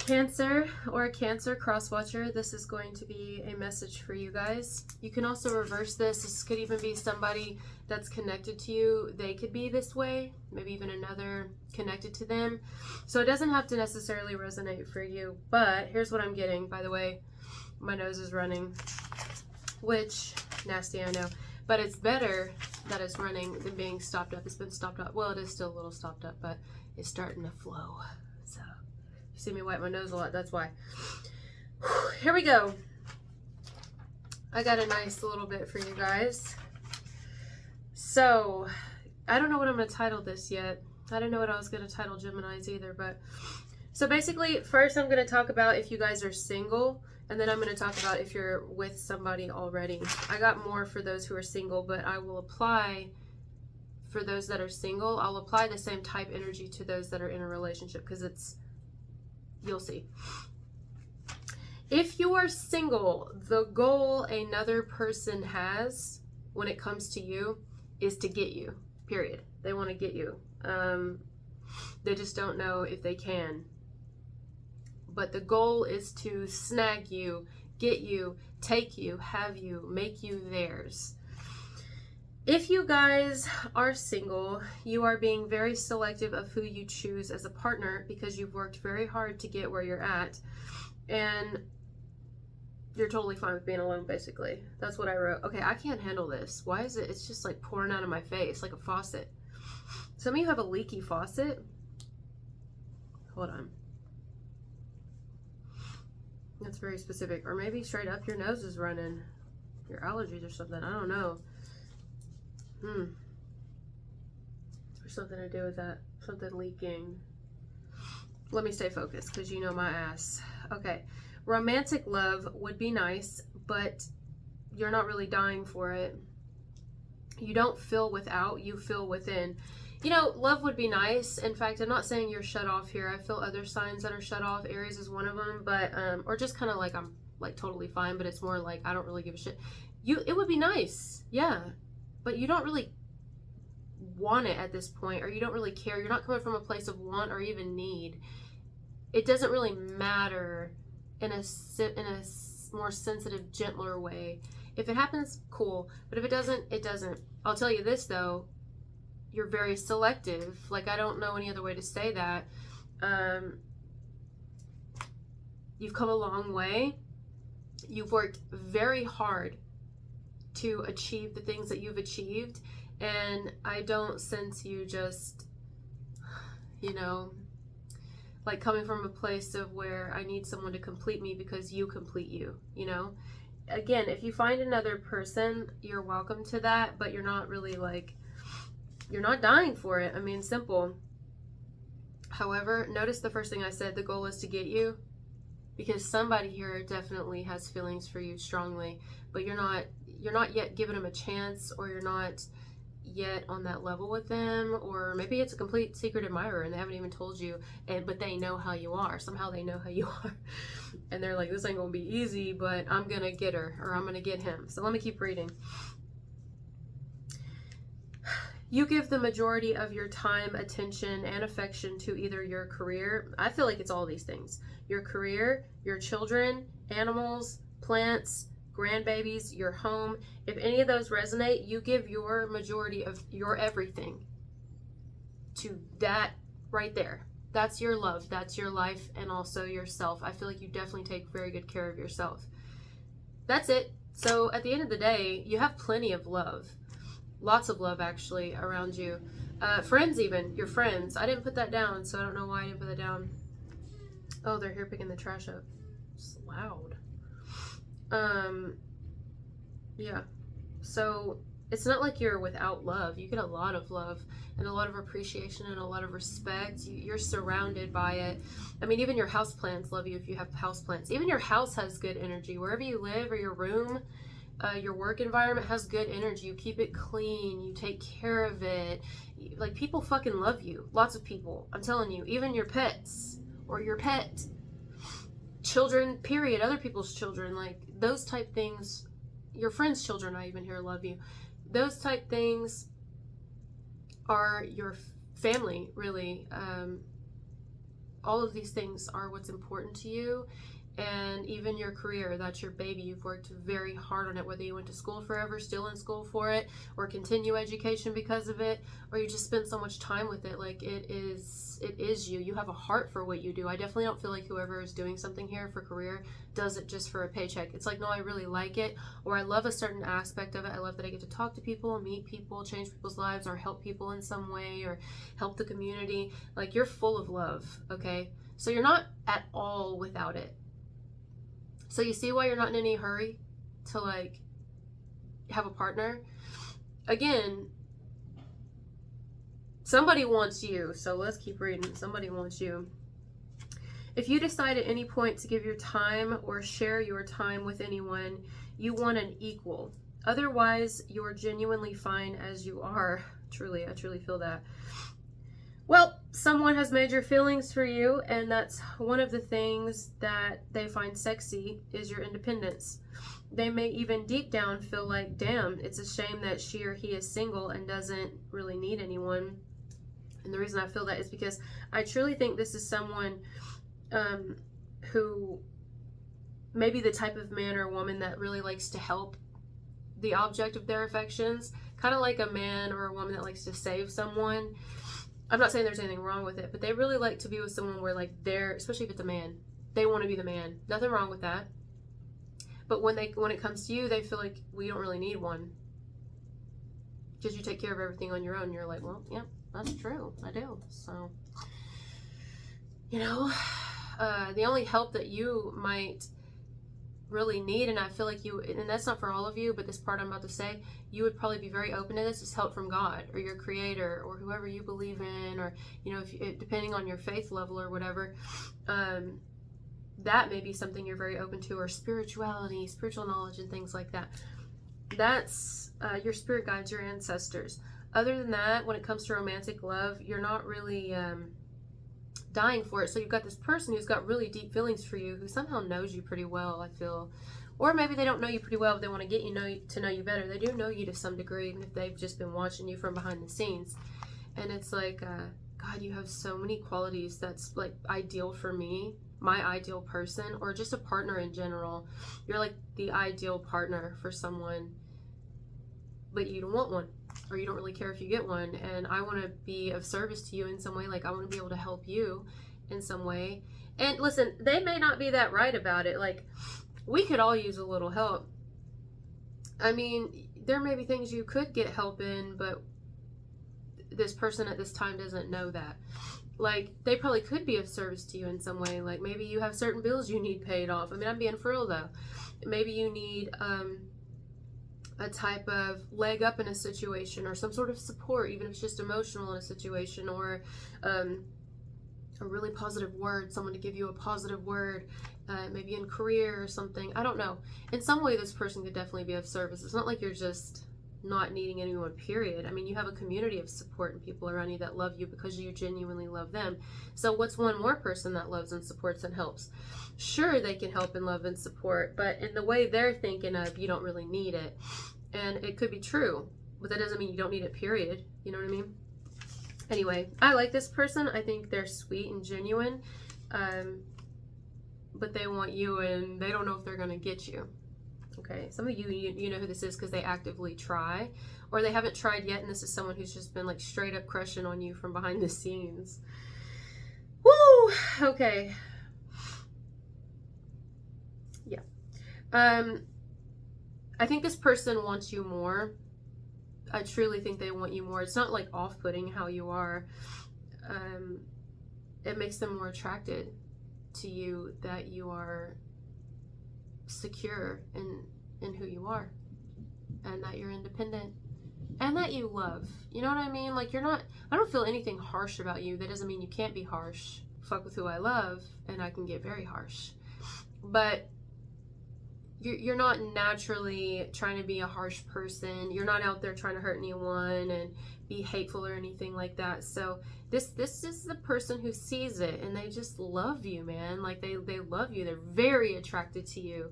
Cancer or Cancer cross watcher, this is going to be a message for you guys. You can also reverse this. This could even be somebody that's connected to you. They could be this way, maybe even another connected to them. So it doesn't have to necessarily resonate for you, but here's what I'm getting. By the way, my nose is running, which, nasty, I know, but it's better that it's running than being stopped up. It's been stopped up. Well, it is still a little stopped up, but it's starting to flow. So you see me wipe my nose a lot, that's why. Here we go. I got a nice little bit for you guys. So, I don't know what I'm going to title this yet. I didn't know what I was going to title Gemini's either, but... So basically, first I'm going to talk about if you guys are single, and then I'm going to talk about if you're with somebody already. I got more for those who are single, but I will apply, for those that are single, I'll apply the same type energy to those that are in a relationship, because it's... You'll see. If you are single, the goal another person has when it comes to you is to get you, period. They want to get you. They just don't know if they can. But the goal is to snag you, get you, take you, have you, make you theirs. If you guys are single, you are being very selective of who you choose as a partner because you've worked very hard to get where you're at. And you're totally fine with being alone, basically. That's what I wrote. Okay, I can't handle this. Why is it? It's just like pouring out of my face like a faucet. Some of you have a leaky faucet. Hold on. That's very specific. Or maybe straight up your nose is running. Your allergies or something. I don't know. There's something to do with that. Something leaking. Let me stay focused because you know my ass. Okay. Romantic love would be nice, but you're not really dying for it. You don't feel without, you feel within. You know, love would be nice. In fact, I'm not saying you're shut off here. I feel other signs that are shut off. Aries is one of them, but or just kind of like I'm like totally fine, but it's more like I don't really give a shit. It would be nice, yeah, but you don't really want it at this point, or you don't really care. You're not coming from a place of want or even need. It doesn't really matter in a more sensitive, gentler way. If it happens, cool, but if it doesn't, it doesn't. I'll tell you this though, you're very selective. Like, I don't know any other way to say that. You've come a long way. You've worked very hard to achieve the things that you've achieved, and I don't sense you just, you know, like coming from a place of where I need someone to complete me because you complete you, you know? Again, if you find another person, you're welcome to that, but you're not really like, you're not dying for it. I mean, simple. However, notice the first thing I said, the goal is to get you, because somebody here definitely has feelings for you strongly, but you're not yet giving them a chance, or you're not yet on that level with them, or maybe it's a complete secret admirer and they haven't even told you, but they know how you are. Somehow they know how you are, and they're like, this ain't gonna be easy, but I'm gonna get her, or I'm gonna get him. So let me keep reading. You give the majority of your time, attention, and affection to either your career. I feel like it's all these things. Your career, your children, animals, plants, grandbabies, your home. If any of those resonate, you give your majority of your everything to that right there. That's your love. That's your life, and also yourself. I feel like you definitely take very good care of yourself. That's it. So at the end of the day, you have plenty of love. Lots of love, actually, around you. Friends even. Your friends. I didn't put that down, so I don't know why I didn't put that down. Oh, they're here picking the trash up. It's loud. Yeah. So it's not like you're without love. You get a lot of love and a lot of appreciation and a lot of respect. You're surrounded by it. I mean, even your houseplants love you if you have houseplants. Even your house has good energy. Wherever you live, or your room, your work environment has good energy. You keep it clean. You take care of it. Like, people fucking love you. Lots of people. I'm telling you. Even your pets, or your pet. Children, period. Other people's children. Like, those type things. Your friends' children, I even hear, love you. Those type things are your family, really. all of these things are what's important to you. And even your career, that's your baby. You've worked very hard on it, whether you went to school forever, still in school for it, or continue education because of it, or you just spend so much time with it. Like, it is you. You have a heart for what you do. I definitely don't feel like whoever is doing something here for career does it just for a paycheck. It's like, no, I really like it, or I love a certain aspect of it. I love that I get to talk to people, meet people, change people's lives, or help people in some way, or help the community. Like, you're full of love, okay? So you're not at all without it. So you see why you're not in any hurry to, like, have a partner? Again, somebody wants you. So let's keep reading. Somebody wants you. If you decide at any point to give your time or share your time with anyone, you want an equal. Otherwise, you're genuinely fine as you are. Truly, I truly feel that. Well, someone has major feelings for you, and that's one of the things that they find sexy is your independence. They may even deep down feel like, damn, it's a shame that she or he is single and doesn't really need anyone. And the reason I feel that is because I truly think this is someone who may be the type of man or woman that really likes to help the object of their affections, kind of like a man or a woman that likes to save someone. I'm not saying there's anything wrong with it, but they really like to be with someone where, like, they're, especially if it's a man, they want to be the man. Nothing wrong with that. But when it comes to you, they feel like, we don't really need one, because you take care of everything on your own. You're like, well, yeah, that's true, I do. So, you know, the only help that you might really need, and I feel like you, and that's not for all of you, but this part I'm about to say, you would probably be very open to this, is help from God or your creator or whoever you believe in, or, you know, if depending on your faith level or whatever, that may be something you're very open to, or spirituality, spiritual knowledge and things like that. That's your spirit guides, your ancestors. Other than that, when it comes to romantic love, you're not really dying for it. So you've got this person who's got really deep feelings for you, who somehow knows you pretty well, I feel. Or maybe they don't know you pretty well, but they want to get to know you better. They do know you to some degree, even if they've just been watching you from behind the scenes. And it's like, God, you have so many qualities that's, like, ideal for me, my ideal person, or just a partner in general. You're like the ideal partner for someone, but you don't want one, or you don't really care if you get one. And I want to be of service to you in some way. Like, I want to be able to help you in some way. And listen, they may not be that right about it. Like, we could all use a little help. I mean, there may be things you could get help in, but this person at this time doesn't know that. Like, they probably could be of service to you in some way. Like, maybe you have certain bills you need paid off. I mean, I'm being for real though. Maybe you need a type of leg up in a situation, or some sort of support, even if it's just emotional in a situation, or a really positive word, someone to give you a positive word, maybe in career or something. I don't know. In some way, this person could definitely be of service. It's not like you're just not needing anyone, period. I mean, you have a community of support and people around you that love you because you genuinely love them. So what's one more person that loves and supports and helps? Sure, they can help and love and support, but in the way they're thinking of, you don't really need it. And it could be true, but that doesn't mean you don't need it, period. You know what I mean? Anyway, I like this person. I think they're sweet and genuine, but they want you, and they don't know if they're going to get you. Okay, some of you know who this is because they actively try, or they haven't tried yet, and this is someone who's just been, like, straight up crushing on you from behind the scenes. Woo! Okay. Yeah. I think this person wants you more. I truly think they want you more. It's not, like, off-putting how you are. It makes them more attracted to you that you are secure in who you are, and that you're independent, and that you love. You know what I mean? Like, I don't feel anything harsh about you. That doesn't mean you can't be harsh. Fuck with who I love, and I can get very harsh. But you're not naturally trying to be a harsh person. You're not out there trying to hurt anyone and be hateful or anything like that. So this is the person who sees it, and they just love you, man. Like, they love you. They're very attracted to you.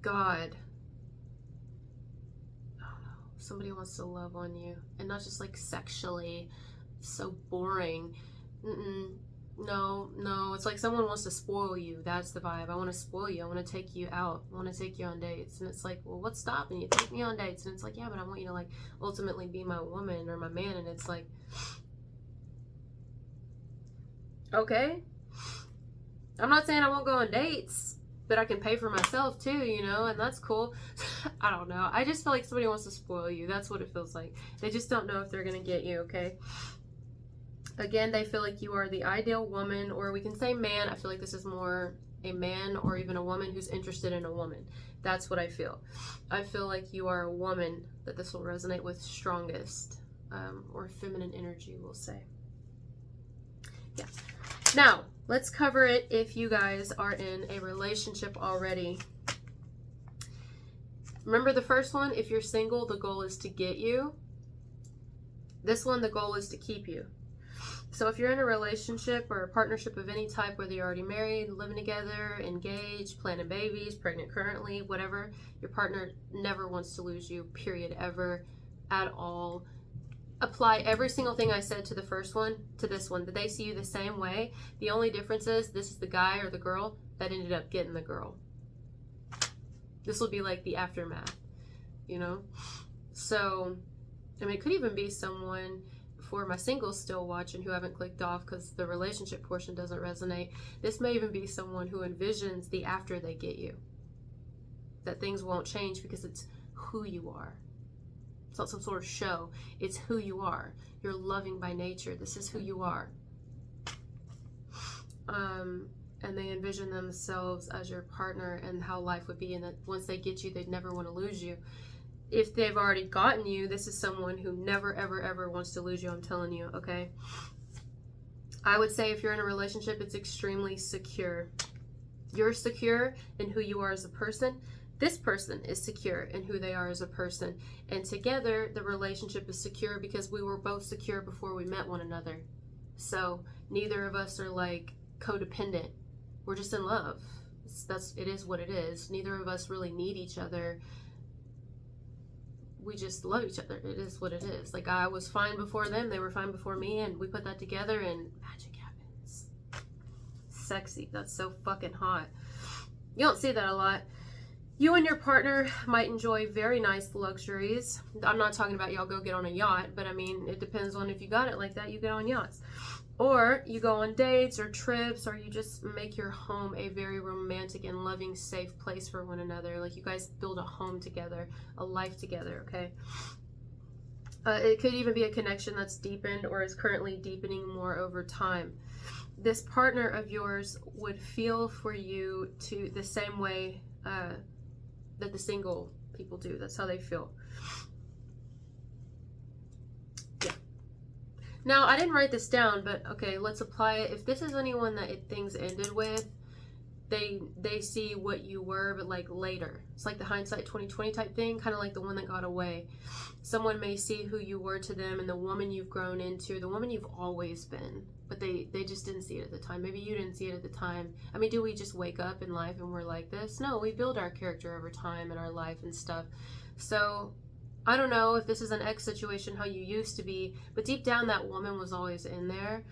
God, I don't know. Somebody wants to love on you, and not just, like, sexually, so boring. No, it's like someone wants to spoil you. That's the vibe. I want to spoil you. I want to take you out. I want to take you on dates. And it's like, well, what's stopping you? Take me on dates. And it's like, yeah, but I want you to like ultimately be my woman or my man. And it's like, okay, I'm not saying I won't go on dates, but I can pay for myself too, you know, and that's cool. I don't know. I just feel like somebody wants to spoil you. That's what it feels like. They just don't know if they're going to get you, okay? Again, they feel like you are the ideal woman, or we can say man. I feel like this is more a man or even a woman who's interested in a woman. That's what I feel. I feel like you are a woman that this will resonate with strongest, or feminine energy, we'll say. Yeah. Now, let's cover it if you guys are in a relationship already. Remember the first one? If you're single, the goal is to get you. This one, the goal is to keep you. So if you're in a relationship or a partnership of any type, whether you're already married, living together, engaged, planning babies, pregnant currently, whatever, your partner never wants to lose you, period, ever, at all. Apply every single thing I said to the first one to this one. Did they see you the same way? The only difference is this is the guy or the girl that ended up getting the girl. This will be like the aftermath, you know? So, I mean, it could even be someone, for my singles still watching who haven't clicked off because the relationship portion doesn't resonate, this may even be someone who envisions the after they get you. That things won't change because it's who you are. It's not some sort of show. It's who you are. You're loving by nature. This is who you are. And they envision themselves as your partner and how life would be, and that once they get you, they'd never want to lose you. If they've already gotten you, this is someone who never, ever, ever wants to lose you, I'm telling you, okay? I would say if you're in a relationship, it's extremely secure. You're secure in who you are as a person. This person is secure in who they are as a person. And together, the relationship is secure because we were both secure before we met one another. So neither of us are like codependent. We're just in love. It is what it is. Neither of us really need each other. We just love each other. It is what it is. Like, I was fine before them, they were fine before me, and we put that together and magic happens. Sexy. That's so fucking hot. You don't see that a lot. You and your partner might enjoy very nice luxuries. I'm not talking about y'all go get on a yacht, but I mean, it depends on if you got it like that, you get on yachts. Or you go on dates or trips, or you just make your home a very romantic and loving, safe place for one another. Like, you guys build a home together, a life together, okay? It could even be a connection that's deepened or is currently deepening more over time. This partner of yours would feel for you to the same way that the single people do. That's how they feel. Now, I didn't write this down, but okay, let's apply it. If this is anyone that things ended with, they see what you were, but like later. It's like the hindsight 2020 type thing, kind of like the one that got away. Someone may see who you were to them and the woman you've grown into, the woman you've always been, but they just didn't see it at the time. Maybe you didn't see it at the time. I mean, do we just wake up in life and we're like this? No, we build our character over time in our life and stuff. So I don't know if this is an ex situation, how you used to be, but deep down that woman was always in there.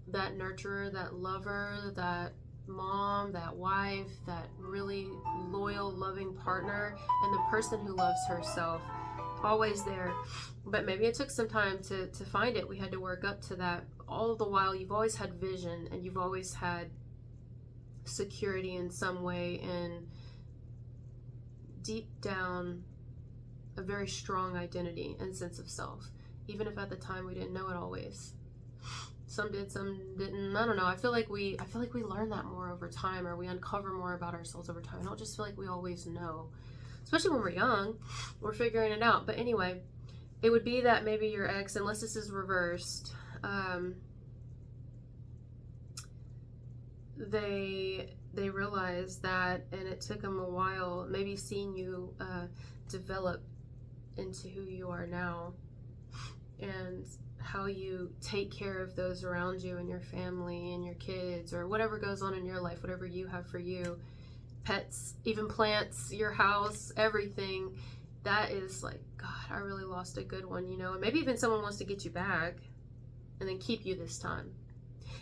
That nurturer, that lover, that mom, that wife, that really loyal, loving partner, and the person who loves herself. Always there. But maybe it took some time to find it. We had to work up to that. All the while, you've always had vision, and you've always had security in some way, and deep down, a very strong identity and sense of self, even if at the time we didn't know it always. Some did, some didn't. I don't know. I feel like we learn that more over time, or we uncover more about ourselves over time. I don't just feel like we always know, especially when we're young. We're figuring it out. But anyway, it would be that maybe your ex, unless this is reversed, they realized that, and it took them a while, maybe seeing you develop into who you are now, and how you take care of those around you and your family and your kids, or whatever goes on in your life, whatever you have for you, pets, even plants, your house, everything. That is like, God, I really lost a good one, you know. And maybe even someone wants to get you back. and then keep you this time.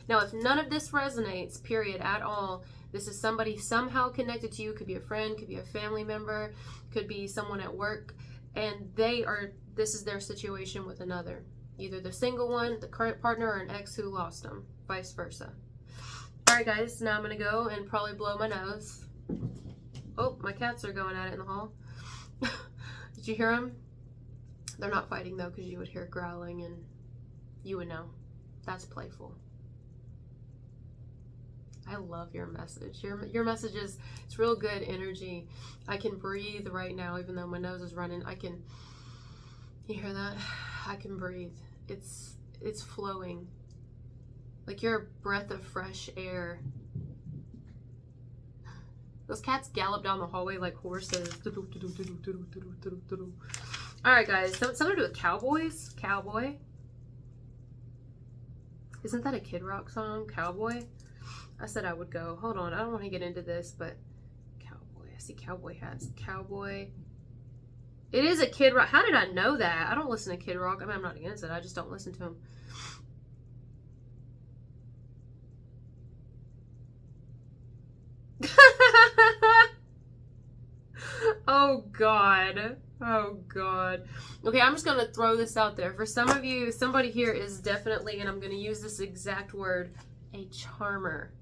Now, if none of this resonates, period, at all, this is somebody somehow connected to you. Could be a friend, could be a family member, could be someone at work, and this is their situation with another. Either the single one, the current partner, or an ex who lost them, vice versa. All right, guys, now I'm going to go and probably blow my nose. Oh, my cats are going at it in the hall. Did you hear them? They're not fighting, though, because you would hear growling, and you would know. That's playful. I love your message. Your message is, it's real good energy. I can breathe right now, even though my nose is running. You hear that? I can breathe. It's flowing. Like you're a breath of fresh air. Those cats gallop down the hallway like horses. Alright, guys. Something to do with cowboys? Cowboy? Isn't that a Kid Rock song? Cowboy? I said I would go. Hold on. I don't want to get into this, but cowboy. I see cowboy hats. Cowboy. It is a Kid Rock. How did I know that? I don't listen to Kid Rock. I mean, I'm not against it. I just don't listen to him. Oh, God. Oh, God. Okay, I'm just going to throw this out there. For some of you, somebody here is definitely, and I'm going to use this exact word, a charmer.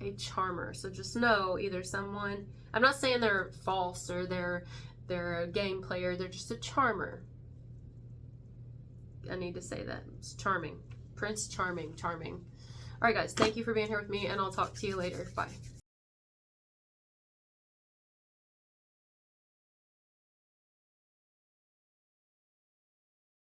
A charmer. So just know either someone, I'm not saying they're false or they're a game player, they're just a charmer. I need to say that. It's charming. Prince Charming. Charming. All right, guys, thank you for being here with me, and I'll talk to you later. Bye.